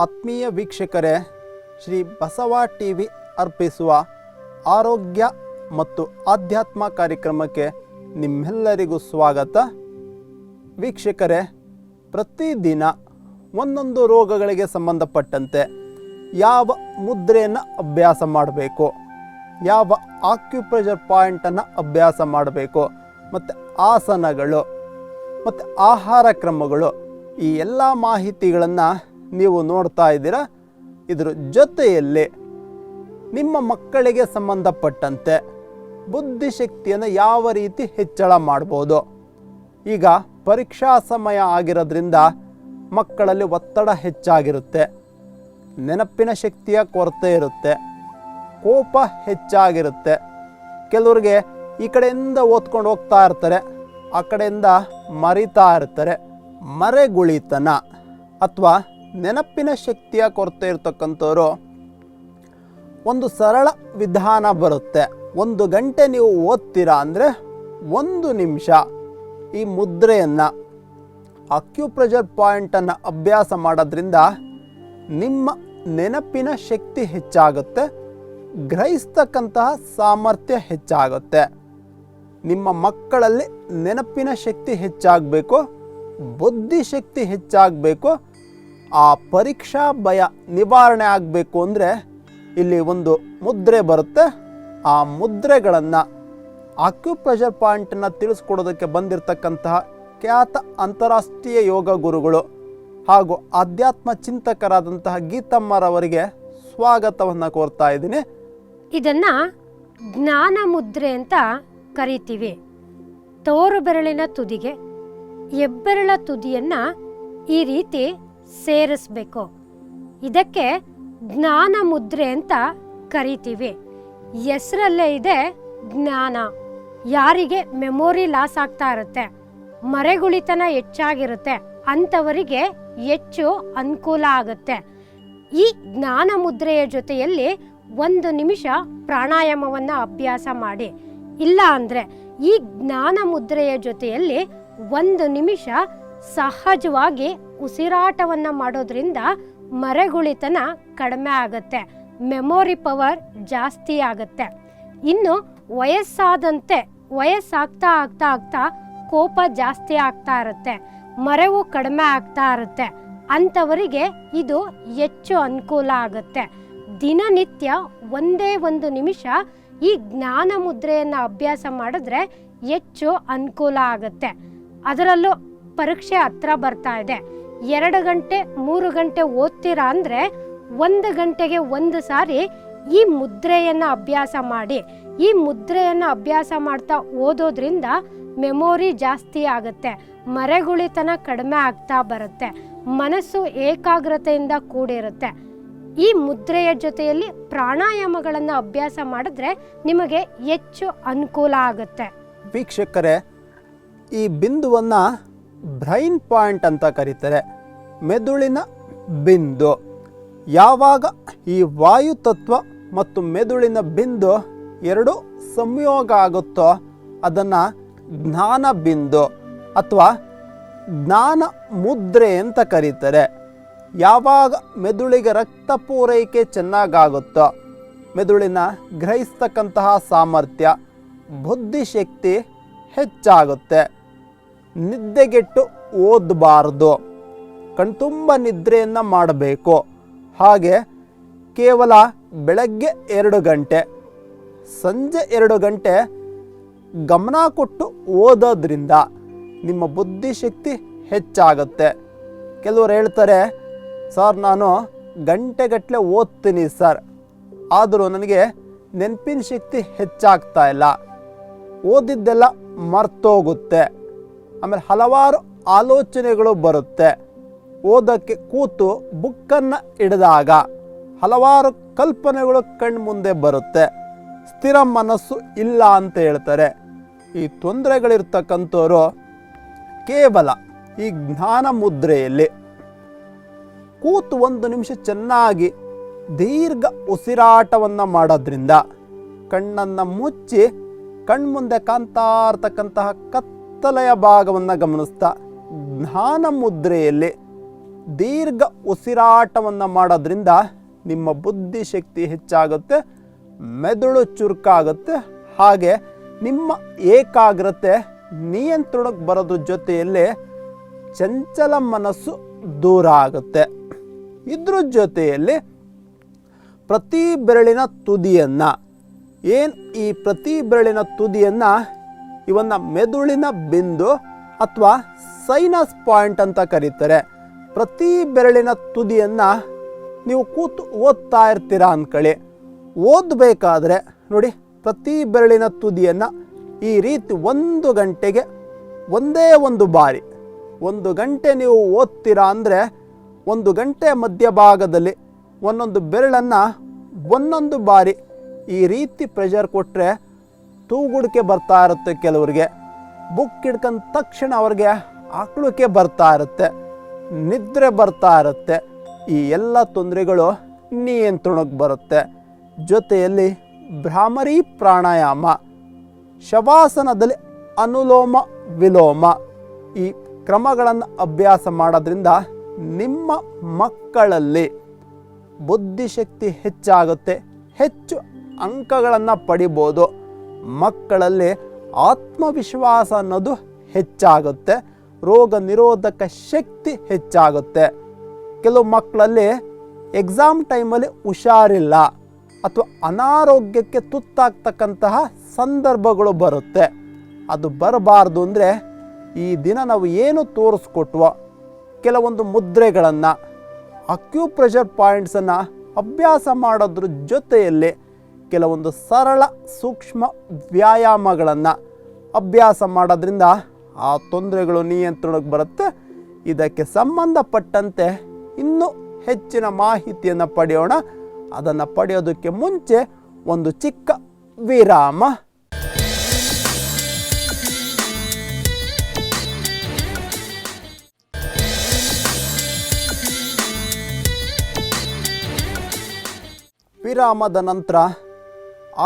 ಆತ್ಮೀಯ ವೀಕ್ಷಕರೇ, ಶ್ರೀ ಬಸವ ಟಿವಿ ಅರ್ಪಿಸುವ ಆರೋಗ್ಯ ಮತ್ತು ಆಧ್ಯಾತ್ಮ ಕಾರ್ಯಕ್ರಮಕ್ಕೆ ನಿಮ್ಮೆಲ್ಲರಿಗೂ ಸ್ವಾಗತ. ವೀಕ್ಷಕರೇ, ಪ್ರತಿದಿನ ಒಂದೊಂದು ರೋಗಗಳಿಗೆ ಸಂಬಂಧಪಟ್ಟಂತೆ ಯಾವ ಮುದ್ರೆಯನ್ನು ಅಭ್ಯಾಸ ಮಾಡಬೇಕು, ಯಾವ ಆಕ್ಯುಪ್ರೆಷರ್ ಪಾಯಿಂಟನ್ನು ಅಭ್ಯಾಸ ಮಾಡಬೇಕು, ಮತ್ತು ಆಸನಗಳು ಮತ್ತು ಆಹಾರ ಕ್ರಮಗಳು, ಈ ಎಲ್ಲ ಮಾಹಿತಿಗಳನ್ನು ನೀವು ನೋಡ್ತಾ ಇದ್ದೀರಾ. ಇದರ ಜೊತೆಯಲ್ಲಿ ನಿಮ್ಮ ಮಕ್ಕಳಿಗೆ ಸಂಬಂಧಪಟ್ಟಂತೆ ಬುದ್ಧಿಶಕ್ತಿಯನ್ನು ಯಾವ ರೀತಿ ಹೆಚ್ಚಳ ಮಾಡ್ಬೋದು. ಈಗ ಪರೀಕ್ಷಾ ಸಮಯ ಆಗಿರೋದ್ರಿಂದ ಮಕ್ಕಳಲ್ಲಿ ಒತ್ತಡ ಹೆಚ್ಚಾಗಿರುತ್ತೆ, ನೆನಪಿನ ಶಕ್ತಿಯ ಕೊರತೆ ಇರುತ್ತೆ, ಕೋಪ ಹೆಚ್ಚಾಗಿರುತ್ತೆ. ಕೆಲವರಿಗೆ ಈ ಕಡೆಯಿಂದ ಓದ್ಕೊಂಡು ಹೋಗ್ತಾ ಇರ್ತಾರೆ, ಆ ಕಡೆಯಿಂದ ಮರಿತಾ ಇರ್ತಾರೆ. ಮರೆಗುಳಿತನ ಅಥವಾ ನೆನಪಿನ ಶಕ್ತಿಯ ಕೊರತೆ ಇರ್ತಕ್ಕಂಥವ್ರು ಒಂದು ಸರಳ ವಿಧಾನ ಬರುತ್ತೆ. 1 ಗಂಟೆ ನೀವು ಓದ್ತೀರಾ ಅಂದರೆ 1 ನಿಮಿಷ ಈ ಮುದ್ರೆಯನ್ನು, ಆಕ್ಯುಪ್ರೆಷರ್ ಪಾಯಿಂಟನ್ನು ಅಭ್ಯಾಸ ಮಾಡೋದ್ರಿಂದ ನಿಮ್ಮ ನೆನಪಿನ ಶಕ್ತಿ ಹೆಚ್ಚಾಗುತ್ತೆ, ಗ್ರಹಿಸ್ತಕ್ಕಂತಹ ಸಾಮರ್ಥ್ಯ ಹೆಚ್ಚಾಗುತ್ತೆ. ನಿಮ್ಮ ಮಕ್ಕಳಲ್ಲಿ ನೆನಪಿನ ಶಕ್ತಿ ಹೆಚ್ಚಾಗಬೇಕು, ಬುದ್ಧಿಶಕ್ತಿ ಹೆಚ್ಚಾಗಬೇಕು, ಆ ಪರೀಕ್ಷಾ ಭಯ ನಿವಾರಣೆ ಆಗಬೇಕು ಅಂದರೆ ಇಲ್ಲಿ ಒಂದು ಮುದ್ರೆ ಬರುತ್ತೆ. ಆ ಮುದ್ರೆಗಳನ್ನು, ಆಕ್ಯುಪ್ರೆಷರ್ ಪಾಯಿಂಟನ್ನು ತಿಳಿಸ್ಕೊಡೋದಕ್ಕೆ ಬಂದಿರತಕ್ಕಂತಹ ಖ್ಯಾತ ಅಂತಾರಾಷ್ಟ್ರೀಯ ಯೋಗ ಗುರುಗಳು ಹಾಗೂ ಆಧ್ಯಾತ್ಮ ಚಿಂತಕರಾದಂತಹ ಗೀತಮ್ಮರವರಿಗೆ ಸ್ವಾಗತವನ್ನು ಕೋರ್ತಾ ಇದ್ದೀನಿ. ಇದನ್ನು ಜ್ಞಾನ ಮುದ್ರೆ ಅಂತ ಕರಿತೀವಿ. ತೋರು ಬೆರಳಿನ ತುದಿಗೆ ಹೆಬ್ಬೆರಳ ತುದಿಯನ್ನು ಈ ರೀತಿ ಸೇರಿಸ್ಬೇಕು. ಇದಕ್ಕೆ ಜ್ಞಾನ ಮುದ್ರೆ ಅಂತ ಕರಿತೀವಿ. ಹೆಸರಲ್ಲೇ ಇದೆ ಜ್ಞಾನ. ಯಾರಿಗೆ ಮೆಮೊರಿ ಲಾಸ್ ಆಗ್ತಾ ಇರುತ್ತೆ, ಮರೆಗುಳಿತನ ಹೆಚ್ಚಾಗಿರುತ್ತೆ, ಅಂಥವರಿಗೆ ಹೆಚ್ಚು ಅನುಕೂಲ ಆಗುತ್ತೆ. ಈ ಜ್ಞಾನ ಮುದ್ರೆಯ ಜೊತೆಯಲ್ಲಿ 1 ನಿಮಿಷ ಪ್ರಾಣಾಯಾಮವನ್ನು ಅಭ್ಯಾಸ ಮಾಡಿ. ಇಲ್ಲ ಅಂದರೆ ಈ ಜ್ಞಾನ ಮುದ್ರೆಯ ಜೊತೆಯಲ್ಲಿ 1 ನಿಮಿಷ ಸಹಜವಾಗಿ ಉಸಿರಾಟವನ್ನು ಮಾಡೋದ್ರಿಂದ ಮರೆಗುಳಿತನ ಕಡಿಮೆ ಆಗುತ್ತೆ, ಮೆಮೊರಿ ಪವರ್ ಜಾಸ್ತಿ ಆಗುತ್ತೆ. ಇನ್ನು ವಯಸ್ಸಾದಂತೆ ವಯಸ್ಸಾಗ್ತಾ ಆಗ್ತಾ ಆಗ್ತಾ ಕೋಪ ಜಾಸ್ತಿ ಆಗ್ತಾ ಇರುತ್ತೆ, ಮರೆವು ಕಡಿಮೆ ಆಗ್ತಾ ಇರುತ್ತೆ. ಅಂಥವರಿಗೆ ಇದು ಹೆಚ್ಚು ಅನುಕೂಲ ಆಗುತ್ತೆ. ದಿನನಿತ್ಯ 1 ನಿಮಿಷ ಈ ಜ್ಞಾನ ಮುದ್ರೆಯನ್ನು ಅಭ್ಯಾಸ ಮಾಡಿದ್ರೆ ಹೆಚ್ಚು ಅನುಕೂಲ ಆಗುತ್ತೆ. ಅದರಲ್ಲೂ ಪರೀಕ್ಷೆ ಹತ್ರ ಬರ್ತಾ ಇದೆ, 2 ಗಂಟೆ 3 ಗಂಟೆ ಓದ್ತೀರಾ ಅಂದರೆ 1 ಗಂಟೆಗೆ 1 ಸಾರಿ ಈ ಮುದ್ರೆಯನ್ನು ಅಭ್ಯಾಸ ಮಾಡಿ. ಈ ಮುದ್ರೆಯನ್ನು ಅಭ್ಯಾಸ ಮಾಡ್ತಾ ಓದೋದ್ರಿಂದ ಮೆಮೊರಿ ಜಾಸ್ತಿ ಆಗುತ್ತೆ, ಮರೆಗುಳಿತನ ಕಡಿಮೆ ಆಗ್ತಾ ಬರುತ್ತೆ, ಮನಸ್ಸು ಏಕಾಗ್ರತೆಯಿಂದ ಕೂಡಿರುತ್ತೆ. ಈ ಮುದ್ರೆಯ ಜೊತೆಯಲ್ಲಿ ಪ್ರಾಣಾಯಾಮಗಳನ್ನು ಅಭ್ಯಾಸ ಮಾಡಿದ್ರೆ ನಿಮಗೆ ಹೆಚ್ಚು ಅನುಕೂಲ ಆಗುತ್ತೆ. ವೀಕ್ಷಕರೇ, ಈ ಬಿಂದುವನ್ನು ಬ್ರೈನ್ ಪಾಯಿಂಟ್ ಅಂತ ಕರೀತಾರೆ, ಮೆದುಳಿನ ಬಿಂದು. ಯಾವಾಗ ಈ ವಾಯು ತತ್ವ ಮತ್ತು ಮೆದುಳಿನ ಬಿಂದು ಎರಡೂ ಸಂಯೋಗ ಆಗುತ್ತೋ ಅದನ್ನು ಜ್ಞಾನ ಬಿಂದು ಅಥವಾ ಜ್ಞಾನ ಮುದ್ರೆ ಅಂತ ಕರೀತಾರೆ. ಯಾವಾಗ ಮೆದುಳಿಗೆ ರಕ್ತ ಪೂರೈಕೆ ಚೆನ್ನಾಗಾಗುತ್ತೋ, ಮೆದುಳಿನ ಗ್ರಹಿಸ್ತಕ್ಕಂತಹ ಸಾಮರ್ಥ್ಯ, ಬುದ್ಧಿಶಕ್ತಿ ಹೆಚ್ಚಾಗುತ್ತೆ. ನಿದ್ದೆಗೆಟ್ಟು ಓದಬಾರ್ದು, ಕಣ್ತುಂಬ ನಿದ್ರೆಯನ್ನು ಮಾಡಬೇಕು. ಹಾಗೆ ಕೇವಲ ಬೆಳಗ್ಗೆ 2 ಗಂಟೆ, ಸಂಜೆ 2 ಗಂಟೆ ಗಮನ ಕೊಟ್ಟು ಓದೋದ್ರಿಂದ ನಿಮ್ಮ ಬುದ್ಧಿಶಕ್ತಿ ಹೆಚ್ಚಾಗುತ್ತೆ. ಕೆಲವರು ಹೇಳ್ತಾರೆ, ಸರ್ ನಾನು ಗಂಟೆಗಟ್ಟಲೆ ಓದ್ತೀನಿ ಸರ್, ಆದರೂ ನನಗೆ ನೆನಪಿನ ಶಕ್ತಿ ಹೆಚ್ಚಾಗ್ತಾ ಇಲ್ಲ, ಓದಿದ್ದೆಲ್ಲ ಮರ್ತೋಗುತ್ತೆ, ಆಮೇಲೆ ಹಲವಾರು ಆಲೋಚನೆಗಳು ಬರುತ್ತೆ. ಓದೋಕ್ಕೆ ಕೂತು ಬುಕ್ಕನ್ನು ಹಿಡಿದಾಗ ಹಲವಾರು ಕಲ್ಪನೆಗಳು ಕಣ್ಣು ಮುಂದೆ ಬರುತ್ತೆ, ಸ್ಥಿರ ಮನಸ್ಸು ಇಲ್ಲ ಅಂತ ಹೇಳ್ತಾರೆ. ಈ ತೊಂದರೆಗಳಿರ್ತಕ್ಕಂಥವ್ರು ಕೇವಲ ಈ ಜ್ಞಾನ ಮುದ್ರೆಯಲ್ಲಿ ಕೂತು 1 ನಿಮಿಷ ಚೆನ್ನಾಗಿ ದೀರ್ಘ ಉಸಿರಾಟವನ್ನು ಮಾಡೋದ್ರಿಂದ ಕಣ್ಣನ್ನು ಮುಚ್ಚಿ ಕಣ್ಮುಂದೆ ಕಾಣ್ತಾ ಇರ್ತಕ್ಕಂತಹ ಕತ್ತಲೆಯ ಭಾಗವನ್ನು ಗಮನಿಸ್ತಾ ಜ್ಞಾನ ಮುದ್ರೆಯಲ್ಲಿ ದೀರ್ಘ ಉಸಿರಾಟವನ್ನು ಮಾಡೋದ್ರಿಂದ ನಿಮ್ಮ ಬುದ್ಧಿಶಕ್ತಿ ಹೆಚ್ಚಾಗುತ್ತೆ, ಮೆದುಳು ಚುರುಕಾಗುತ್ತೆ, ಹಾಗೆ ನಿಮ್ಮ ಏಕಾಗ್ರತೆ ನಿಯಂತ್ರಣಕ್ಕೆ ಬರೋದ್ರ ಜೊತೆಯಲ್ಲಿ ಚಂಚಲ ಮನಸ್ಸು ದೂರ ಆಗುತ್ತೆ. ಇದ್ರ ಜೊತೆಯಲ್ಲಿ ಪ್ರತಿ ಬೆರಳಿನ ತುದಿಯನ್ನು ಈ ಪ್ರತಿ ಬೆರಳಿನ ತುದಿಯನ್ನು ಇವನ್ನ ಮೆದುಳಿನ ಬಿಂದು ಅಥವಾ ಸೈನಸ್ ಪಾಯಿಂಟ್ ಅಂತ ಕರೀತಾರೆ. ಪ್ರತಿ ಬೆರಳಿನ ತುದಿಯನ್ನು ನೀವು ಕೂತು ಓದ್ತಾ ಇರ್ತೀರಾ ಅಂದ್ಕೊಳ್ಳಿ. ಓದಬೇಕಾದ್ರೆ ನೋಡಿ, ಪ್ರತಿ ಬೆರಳಿನ ತುದಿಯನ್ನು ಈ ರೀತಿ 1 ಗಂಟೆಗೆ ಒಂದೇ ಒಂದು ಬಾರಿ 1 ಗಂಟೆ ನೀವು ಓದ್ತೀರಾ ಅಂದರೆ 1 ಗಂಟೆ ಮಧ್ಯಭಾಗದಲ್ಲಿ ಒಂದೊಂದು ಬೆರಳನ್ನು ಒಂದೊಂದು ಬಾರಿ ಈ ರೀತಿ ಪ್ರೆಷರ್ ಕೊಟ್ಟರೆ ತೂಗುಡಿಕೆ ಬರ್ತಾ ಇರುತ್ತೆ. ಕೆಲವರಿಗೆ ಬುಕ್ ಹಿಡ್ಕೊಂಡ ತಕ್ಷಣ ಅವ್ರಿಗೆ ಆಕಳುಕೆ ಬರ್ತಾ ಇರುತ್ತೆ, ನಿದ್ರೆ ಬರ್ತಾ ಇರುತ್ತೆ. ಈ ಎಲ್ಲ ತೊಂದರೆಗಳು ನಿಯಂತ್ರಣಕ್ಕೆ ಬರುತ್ತೆ. ಜೊತೆಯಲ್ಲಿ ಭ್ರಾಮರಿ ಪ್ರಾಣಾಯಾಮ, ಶವಾಸನದಲ್ಲಿ ಅನುಲೋಮ ವಿಲೋಮ, ಈ ಕ್ರಮಗಳನ್ನು ಅಭ್ಯಾಸ ಮಾಡೋದ್ರಿಂದ ನಿಮ್ಮ ಮಕ್ಕಳಲ್ಲಿ ಬುದ್ಧಿಶಕ್ತಿ ಹೆಚ್ಚಾಗುತ್ತೆ, ಹೆಚ್ಚು ಅಂಕಗಳನ್ನು ಪಡಿಬೋದು. ಮಕ್ಕಳಲ್ಲಿ ಆತ್ಮವಿಶ್ವಾಸ ಅನ್ನೋದು ಹೆಚ್ಚಾಗುತ್ತೆ, ರೋಗ ನಿರೋಧಕ ಶಕ್ತಿ ಹೆಚ್ಚಾಗುತ್ತೆ. ಕೆಲವು ಮಕ್ಕಳಲ್ಲಿ ಎಕ್ಸಾಮ್ ಟೈಮಲ್ಲಿ ಹುಷಾರಿಲ್ಲ ಅಥವಾ ಅನಾರೋಗ್ಯಕ್ಕೆ ತುತ್ತಾಗ್ತಕ್ಕಂತಹ ಸಂದರ್ಭಗಳು ಬರುತ್ತೆ. ಅದು ಬರಬಾರ್ದು ಅಂದರೆ ಈ ದಿನ ನಾವು ಏನು ತೋರಿಸ್ಕೊಟ್ವೋ ಕೆಲವೊಂದು ಮುದ್ರೆಗಳನ್ನು, ಅಕ್ಯುಪ್ರೆಷರ್ ಪಾಯಿಂಟ್ಸನ್ನು ಅಭ್ಯಾಸ ಮಾಡೋದ್ರ ಜೊತೆಯಲ್ಲಿ ಕೆಲವೊಂದು ಸರಳ ಸೂಕ್ಷ್ಮ ವ್ಯಾಯಾಮಗಳನ್ನು ಅಭ್ಯಾಸ ಮಾಡೋದ್ರಿಂದ ಆ ತೊಂದರೆಗಳು ನಿಯಂತ್ರಣಕ್ಕೆ ಬರುತ್ತೆ. ಇದಕ್ಕೆ ಸಂಬಂಧಪಟ್ಟಂತೆ ಇನ್ನೂ ಹೆಚ್ಚಿನ ಮಾಹಿತಿಯನ್ನು ಪಡೆಯೋಣ. ಅದನ್ನು ಪಡೆಯೋದಕ್ಕೆ ಮುಂಚೆ ಒಂದು ಚಿಕ್ಕ ವಿರಾಮ. ವಿರಾಮದ ನಂತರ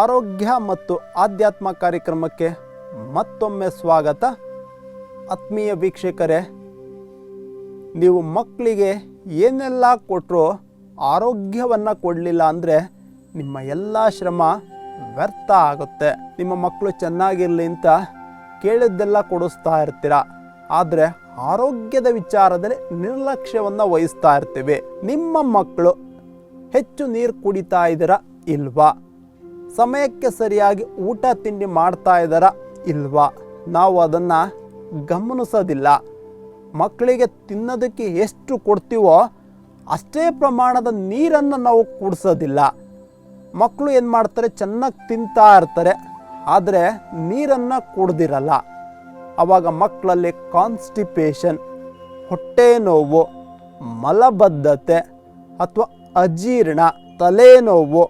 ಆರೋಗ್ಯ ಮತ್ತು ಆಧ್ಯಾತ್ಮ ಕಾರ್ಯಕ್ರಮಕ್ಕೆ ಮತ್ತೊಮ್ಮೆ ಸ್ವಾಗತ. ಆತ್ಮೀಯ ವೀಕ್ಷಕರೇ, ನೀವು ಮಕ್ಕಳಿಗೆ ಏನೆಲ್ಲ ಕೊಟ್ಟರೂ ಆರೋಗ್ಯವನ್ನು ಕೊಡಲಿಲ್ಲ ಅಂದರೆ ನಿಮ್ಮ ಎಲ್ಲ ಶ್ರಮ ವ್ಯರ್ಥ ಆಗುತ್ತೆ. ನಿಮ್ಮ ಮಕ್ಕಳು ಚೆನ್ನಾಗಿರಲಿ ಅಂತ ಕೇಳಿದ್ದೆಲ್ಲ ಕೊಡಿಸ್ತಾ ಇರ್ತೀರ, ಆದರೆ ಆರೋಗ್ಯದ ವಿಚಾರದಲ್ಲಿ ನಿರ್ಲಕ್ಷ್ಯವನ್ನು ವಹಿಸ್ತಾ ಇರ್ತೀವಿ. ನಿಮ್ಮ ಮಕ್ಕಳು ಹೆಚ್ಚು ನೀರು ಕುಡಿತಾ ಇದ್ದೀರಾ ಇಲ್ವಾ? ಸಮಯಕ್ಕೆ ಸರಿಯಾಗಿ ಊಟ ತಿಂಡಿ ಮಾಡ್ತಾ ಇದ್ದಾರಾ ಇಲ್ವಾ? ನಾವು ಅದನ್ನು ಗಮನಿಸೋದಿಲ್ಲ. ಮಕ್ಕಳಿಗೆ ತಿನ್ನೋದಕ್ಕೆ ಎಷ್ಟು ಕೊಡ್ತೀವೋ ಅಷ್ಟೇ ಪ್ರಮಾಣದ ನೀರನ್ನು ನಾವು ಕುಡಿಸೋದಿಲ್ಲ. ಮಕ್ಕಳು ಏನು ಮಾಡ್ತಾರೆ, ಚೆನ್ನಾಗಿ ತಿಂತಾ ಇರ್ತಾರೆ, ಆದರೆ ನೀರನ್ನು ಕುಡ್ದಿರಲ್ಲ. ಆವಾಗ ಮಕ್ಕಳಲ್ಲಿ ಕಾನ್ಸ್ಟಿಪೇಷನ್, ಹೊಟ್ಟೆ ನೋವು, ಮಲಬದ್ಧತೆ ಅಥವಾ ಅಜೀರ್ಣ, ತಲೆನೋವು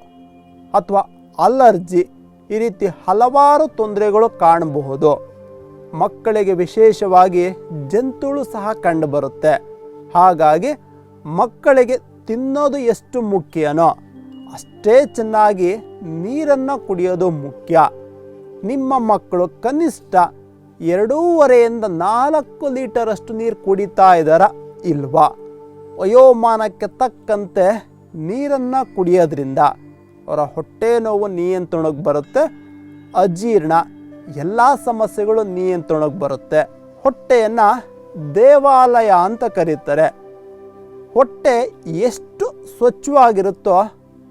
ಅಥವಾ ಅಲರ್ಜಿ, ಈ ರೀತಿ ಹಲವಾರು ತೊಂದರೆಗಳು ಕಾಣಬಹುದು. ಮಕ್ಕಳಿಗೆ ವಿಶೇಷವಾಗಿ ಜಂತುಳು ಸಹ ಕಂಡುಬರುತ್ತೆ. ಹಾಗಾಗಿ ಮಕ್ಕಳಿಗೆ ತಿನ್ನೋದು ಎಷ್ಟು ಮುಖ್ಯನೋ ಅಷ್ಟೇ ಚೆನ್ನಾಗಿ ನೀರನ್ನು ಕುಡಿಯೋದು ಮುಖ್ಯ. ನಿಮ್ಮ ಮಕ್ಕಳು ಕನಿಷ್ಠ 2.5ರಿಂದ 4 ಲೀಟರಷ್ಟು ನೀರು ಕುಡಿತಾ ಇದ್ದಾರಾ ಇಲ್ವಾ? ವಯೋಮಾನಕ್ಕೆ ತಕ್ಕಂತೆ ನೀರನ್ನು ಕುಡಿಯೋದ್ರಿಂದ ಅವರ ಹೊಟ್ಟೆ ನೋವು ನಿಯಂತ್ರಣಕ್ಕೆ ಬರುತ್ತೆ, ಅಜೀರ್ಣ ಎಲ್ಲ ಸಮಸ್ಯೆಗಳು ನಿಯಂತ್ರಣಕ್ಕೆ ಬರುತ್ತೆ. ಹೊಟ್ಟೆಯನ್ನು ದೇವಾಲಯ ಅಂತ ಕರೀತಾರೆ. ಹೊಟ್ಟೆ ಎಷ್ಟು ಸ್ವಚ್ಛವಾಗಿರುತ್ತೋ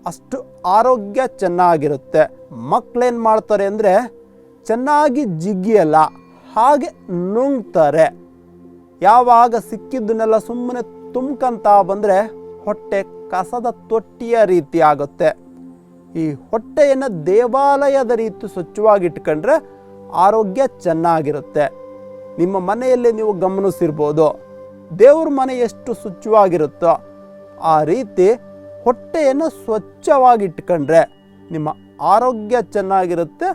ಅಷ್ಟು ಆರೋಗ್ಯ ಚೆನ್ನಾಗಿರುತ್ತೆ. ಮಕ್ಕಳೇನು ಮಾಡ್ತಾರೆ ಅಂದರೆ ಚೆನ್ನಾಗಿ ಜಿಗಿಯಲ್ಲ, ಹಾಗೆ ನುಂಗ್ತಾರೆ. ಯಾವಾಗ ಸಿಕ್ಕಿದ್ದನ್ನೆಲ್ಲ ಸುಮ್ಮನೆ ತುಂಬ್ಕಂತ ಬಂದರೆ ಹೊಟ್ಟೆ ಕಸದ ತೊಟ್ಟಿಯ ರೀತಿ ಆಗುತ್ತೆ. ಈ ಹೊಟ್ಟೆಯನ್ನು ದೇವಾಲಯದ ರೀತಿ ಸ್ವಚ್ಛವಾಗಿಟ್ಕೊಂಡ್ರೆ ಆರೋಗ್ಯ ಚೆನ್ನಾಗಿರುತ್ತೆ. ನಿಮ್ಮ ಮನೆಯಲ್ಲಿ ನೀವು ಗಮನಿಸಿರ್ಬೋದು, ದೇವ್ರ ಮನೆ ಎಷ್ಟು ಸ್ವಚ್ಛವಾಗಿರುತ್ತೋ ಆ ರೀತಿ ಹೊಟ್ಟೆಯನ್ನು ಸ್ವಚ್ಛವಾಗಿಟ್ಕೊಂಡ್ರೆ ನಿಮ್ಮ ಆರೋಗ್ಯ ಚೆನ್ನಾಗಿರುತ್ತೆ,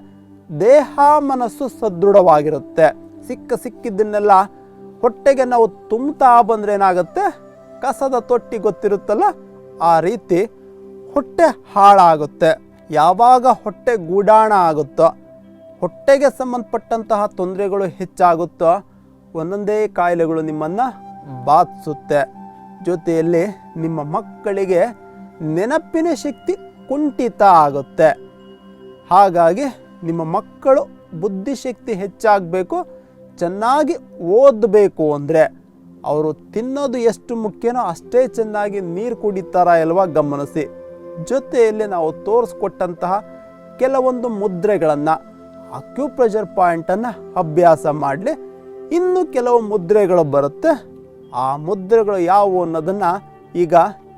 ದೇಹ ಮನಸ್ಸು ಸದೃಢವಾಗಿರುತ್ತೆ. ಸಿಕ್ಕಿದ್ದನ್ನೆಲ್ಲ ಹೊಟ್ಟೆಗೆ ನಾವು ತುಂಬ್ತಾ ಬಂದರೆ ಏನಾಗುತ್ತೆ, ಕಸದ ತೊಟ್ಟಿ ಗೊತ್ತಿರುತ್ತಲ್ಲ, ಆ ರೀತಿ ಹೊಟ್ಟೆ ಹಾಳಾಗುತ್ತೆ. ಯಾವಾಗ ಹೊಟ್ಟೆ ಗೂಡಾಣ ಆಗುತ್ತೋ, ಹೊಟ್ಟೆಗೆ ಸಂಬಂಧಪಟ್ಟಂತಹ ತೊಂದರೆಗಳು ಹೆಚ್ಚಾಗುತ್ತೋ, ಒಂದೊಂದೇ ಕಾಯಿಲೆಗಳು ನಿಮ್ಮನ್ನು ಬಾಧಿಸುತ್ತೆ. ಜೊತೆಯಲ್ಲಿ ನಿಮ್ಮ ಮಕ್ಕಳಿಗೆ ನೆನಪಿನ ಶಕ್ತಿ ಕುಂಠಿತ ಆಗುತ್ತೆ. ಹಾಗಾಗಿ ನಿಮ್ಮ ಮಕ್ಕಳು ಬುದ್ಧಿಶಕ್ತಿ ಹೆಚ್ಚಾಗಬೇಕು, ಚೆನ್ನಾಗಿ ಓದಬೇಕು ಅಂದರೆ ಅವರು ತಿನ್ನೋದು ಎಷ್ಟು ಮುಖ್ಯನೋ ಅಷ್ಟೇ ಚೆನ್ನಾಗಿ ನೀರು ಕುಡಿತಾರ ಅಲ್ವಾ ಗಮನಿಸಿ. ಜೊತೆಯಲ್ಲಿ ನಾವು ತೋರಿಸ್ಕೊಟ್ಟಂತಹ ಕೆಲವೊಂದು ಮುದ್ರೆಗಳನ್ನು, ಅಕ್ಯುಪ್ರೆಷರ್ ಪಾಯಿಂಟನ್ನು ಅಭ್ಯಾಸ ಮಾಡಲಿ. ಇನ್ನು ಕೆಲವು ಮುದ್ರೆಗಳು ಬರುತ್ತೆ. ಆ ಮುದ್ರೆಗಳು ಯಾವುವು ಅನ್ನೋದನ್ನು ಈಗ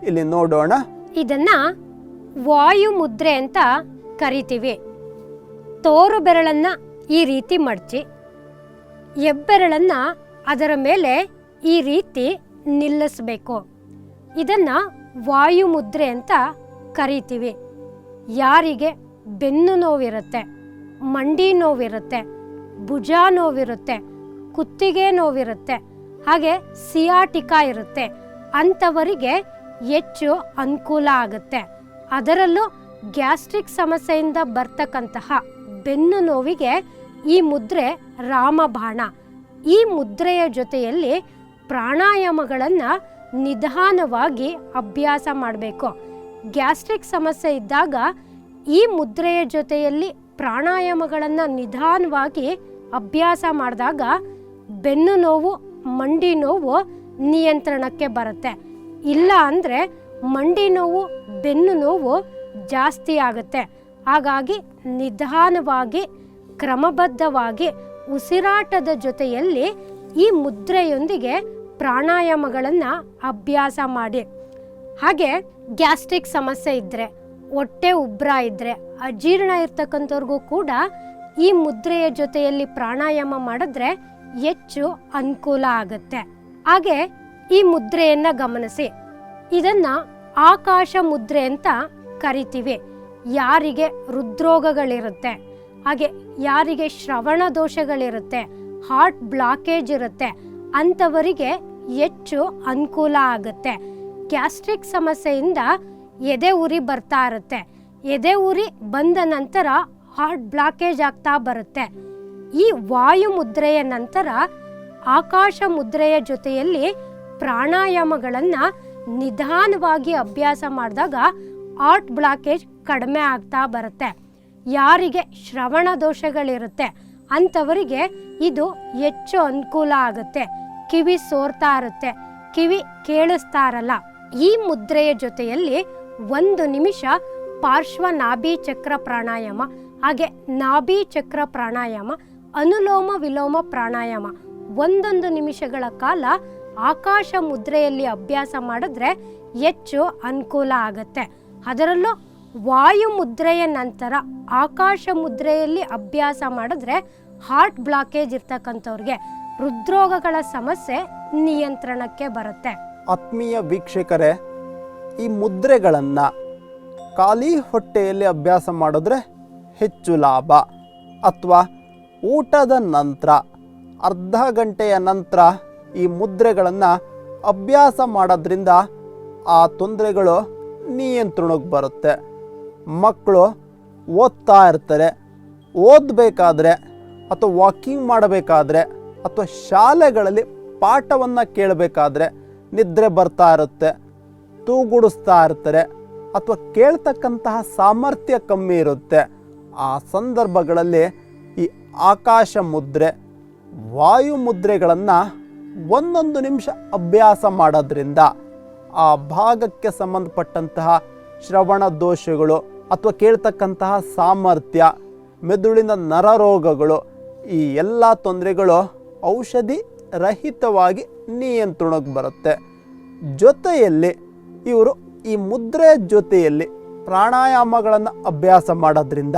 ಇಲ್ಲಿ ನೋಡೋಣ. ಇದನ್ನ ವಾಯು ಮುದ್ರೆ ಅಂತ ಕರಿತೀವಿ. ತೋರು ಬೆರಳನ್ನ ಈ ರೀತಿ ಮಡಚಿ, ಹೆಬ್ಬೆರಳನ್ನ ಅದರ ಮೇಲೆ ಈ ರೀತಿ ನಿಲ್ಲಿಸಬೇಕು. ಇದನ್ನ ವಾಯು ಮುದ್ರೆ ಅಂತ ಕರಿತೀವಿ. ಯಾರಿಗೆ ಬೆನ್ನು ನೋವಿರುತ್ತೆ, ಮಂಡಿ ನೋವಿರುತ್ತೆ, ಭುಜ ನೋವಿರುತ್ತೆ, ಕುತ್ತಿಗೆ ನೋವಿರುತ್ತೆ, ಹಾಗೆ ಸಿಯಾಟಿಕಾ ಇರುತ್ತೆ, ಅಂಥವರಿಗೆ ಹೆಚ್ಚು ಅನುಕೂಲ ಆಗುತ್ತೆ. ಅದರಲ್ಲೂ ಗ್ಯಾಸ್ಟ್ರಿಕ್ ಸಮಸ್ಯೆಯಿಂದ ಬರ್ತಕ್ಕಂತಹ ಬೆನ್ನು ನೋವಿಗೆ ಈ ಮುದ್ರೆ ರಾಮಬಾಣ. ಈ ಮುದ್ರೆಯ ಜೊತೆಯಲ್ಲಿ ಪ್ರಾಣಾಯಾಮಗಳನ್ನು ನಿಧಾನವಾಗಿ ಅಭ್ಯಾಸ ಮಾಡಬೇಕು. ಗ್ಯಾಸ್ಟ್ರಿಕ್ ಸಮಸ್ಯೆ ಇದ್ದಾಗ ಈ ಮುದ್ರೆಯ ಜೊತೆಯಲ್ಲಿ ಪ್ರಾಣಾಯಾಮಗಳನ್ನು ನಿಧಾನವಾಗಿ ಅಭ್ಯಾಸ ಮಾಡಿದಾಗ ಬೆನ್ನು ನೋವು, ಮಂಡಿ ನೋವು ನಿಯಂತ್ರಣಕ್ಕೆ ಬರುತ್ತೆ. ಇಲ್ಲ ಅಂದರೆ ಮಂಡಿ ನೋವು, ಬೆನ್ನು ನೋವು ಜಾಸ್ತಿ ಆಗುತ್ತೆ. ಹಾಗಾಗಿ ನಿಧಾನವಾಗಿ, ಕ್ರಮಬದ್ಧವಾಗಿ ಉಸಿರಾಟದ ಜೊತೆಯಲ್ಲಿ ಈ ಮುದ್ರೆಯೊಂದಿಗೆ ಪ್ರಾಣಾಯಾಮಗಳನ್ನು ಅಭ್ಯಾಸ ಮಾಡಿ. ಹಾಗೆ ಗ್ಯಾಸ್ಟ್ರಿಕ್ ಸಮಸ್ಯೆ ಇದ್ದರೆ, ಹೊಟ್ಟೆ ಉಬ್ಬರ ಇದ್ದರೆ, ಅಜೀರ್ಣ ಇರ್ತಕ್ಕಂಥವ್ರಿಗೂ ಕೂಡ ಈ ಮುದ್ರೆಯ ಜೊತೆಯಲ್ಲಿ ಪ್ರಾಣಾಯಾಮ ಮಾಡಿದ್ರೆ ಹೆಚ್ಚು ಅನುಕೂಲ ಆಗುತ್ತೆ. ಹಾಗೆ ಈ ಮುದ್ರೆಯನ್ನು ಗಮನಿಸಿ. ಇದನ್ನು ಆಕಾಶ ಮುದ್ರೆ ಅಂತ ಕರಿತೀವಿ. ಯಾರಿಗೆ ಹೃದ್ರೋಗಗಳಿರುತ್ತೆ, ಹಾಗೆ ಯಾರಿಗೆ ಶ್ರವಣ ದೋಷಗಳಿರುತ್ತೆ, ಹಾರ್ಟ್ ಬ್ಲಾಕೇಜ್ ಇರುತ್ತೆ, ಅಂಥವರಿಗೆ ಹೆಚ್ಚು ಅನುಕೂಲ ಆಗುತ್ತೆ. ಗ್ಯಾಸ್ಟ್ರಿಕ್ ಸಮಸ್ಯೆಯಿಂದ ಎದೆ ಉರಿ ಬರ್ತಾ ಇರುತ್ತೆ. ಎದೆ ಉರಿ ಬಂದ ನಂತರ ಹಾರ್ಟ್ ಬ್ಲಾಕೇಜ್ ಆಗ್ತಾ ಬರುತ್ತೆ. ಈ ವಾಯು ಮುದ್ರೆಯ ನಂತರ ಆಕಾಶ ಮುದ್ರೆಯ ಜೊತೆಯಲ್ಲಿ ಪ್ರಾಣಾಯಾಮಗಳನ್ನು ನಿಧಾನವಾಗಿ ಅಭ್ಯಾಸ ಮಾಡಿದಾಗ ಹಾರ್ಟ್ ಬ್ಲಾಕೇಜ್ ಕಡಿಮೆ ಆಗ್ತಾ ಬರುತ್ತೆ. ಯಾರಿಗೆ ಶ್ರವಣ ದೋಷಗಳಿರುತ್ತೆ ಅಂಥವರಿಗೆ ಇದು ಹೆಚ್ಚು ಅನುಕೂಲ ಆಗುತ್ತೆ. ಕಿವಿ ಸೋರ್ತಾ ಇರುತ್ತೆ, ಕಿವಿ ಕೇಳಿಸ್ತಾ ಇರಲ್ಲ. ಈ ಮುದ್ರೆಯ ಜೊತೆಯಲ್ಲಿ 1 ನಿಮಿಷ ಪಾರ್ಶ್ವ ನಾಭಿ ಚಕ್ರ ಪ್ರಾಣಾಯಾಮ, ಹಾಗೆ ನಾಭಿ ಚಕ್ರ ಪ್ರಾಣಾಯಾಮ, ಅನುಲೋಮ ವಿಲೋಮ ಪ್ರಾಣಾಯಾಮ 1 ನಿಮಿಷಗಳ ಕಾಲ ಆಕಾಶ ಮುದ್ರೆಯಲ್ಲಿ ಅಭ್ಯಾಸ ಮಾಡಿದ್ರೆ ಹೆಚ್ಚು ಅನುಕೂಲ ಆಗುತ್ತೆ. ಅದರಲ್ಲೂ ವಾಯು ಮುದ್ರೆಯ ನಂತರ ಆಕಾಶ ಮುದ್ರೆಯಲ್ಲಿ ಅಭ್ಯಾಸ ಮಾಡಿದ್ರೆ ಹಾರ್ಟ್ ಬ್ಲಾಕೇಜ್ ಇರ್ತಕ್ಕಂಥವ್ರಿಗೆ ಹೃದ್ರೋಗಗಳ ಸಮಸ್ಯೆ ನಿಯಂತ್ರಣಕ್ಕೆ ಬರುತ್ತೆ. ಆತ್ಮೀಯ ವೀಕ್ಷಕರೇ, ಈ ಮುದ್ರೆಗಳನ್ನು ಖಾಲಿ ಹೊಟ್ಟೆಯಲ್ಲಿ ಅಭ್ಯಾಸ ಮಾಡಿದ್ರೆ ಹೆಚ್ಚು ಲಾಭ, ಅಥವಾ ಊಟದ ನಂತರ ಅರ್ಧ ಗಂಟೆಯ ನಂತರ ಈ ಮುದ್ರೆಗಳನ್ನು ಅಭ್ಯಾಸ ಮಾಡೋದ್ರಿಂದ ಆ ತೊಂದರೆಗಳು ನಿಯಂತ್ರಣಕ್ಕೆ ಬರುತ್ತೆ. ಮಕ್ಕಳು ಓದ್ತಾ ಇರ್ತಾರೆ, ಓದಬೇಕಾದ್ರೆ ಅಥವಾ ವಾಕಿಂಗ್ ಮಾಡಬೇಕಾದ್ರೆ ಅಥವಾ ಶಾಲೆಗಳಲ್ಲಿ ಪಾಠವನ್ನು ಕೇಳಬೇಕಾದ್ರೆ ನಿದ್ರೆ ಬರ್ತಾ ಇರುತ್ತೆ, ತೂಗುಡಿಸ್ತಾ ಇರ್ತಾರೆ, ಅಥವಾ ಕೇಳ್ತಕ್ಕಂತಹ ಸಾಮರ್ಥ್ಯ ಕಮ್ಮಿ ಇರುತ್ತೆ. ಆ ಸಂದರ್ಭಗಳಲ್ಲಿ ಈ ಆಕಾಶ ಮುದ್ರೆ, ವಾಯು ಮುದ್ರೆಗಳನ್ನು 1 ನಿಮಿಷ ಅಭ್ಯಾಸ ಮಾಡೋದ್ರಿಂದ ಆ ಭಾಗಕ್ಕೆ ಸಂಬಂಧಪಟ್ಟಂತಹ ಶ್ರವಣ ದೋಷಗಳು ಅಥವಾ ಕೇಳ್ತಕ್ಕಂತಹ ಸಾಮರ್ಥ್ಯ, ಮೆದುಳಿನ ನರರೋಗಗಳು, ಈ ಎಲ್ಲ ತೊಂದರೆಗಳು ಔಷಧಿ ರಹಿತವಾಗಿ ನಿಯಂತ್ರಣಕ್ಕೆ ಬರುತ್ತೆ. ಜೊತೆಯಲ್ಲಿ ಇವರು ಈ ಮುದ್ರೆಯ ಜೊತೆಯಲ್ಲಿ ಪ್ರಾಣಾಯಾಮಗಳನ್ನು ಅಭ್ಯಾಸ ಮಾಡೋದ್ರಿಂದ,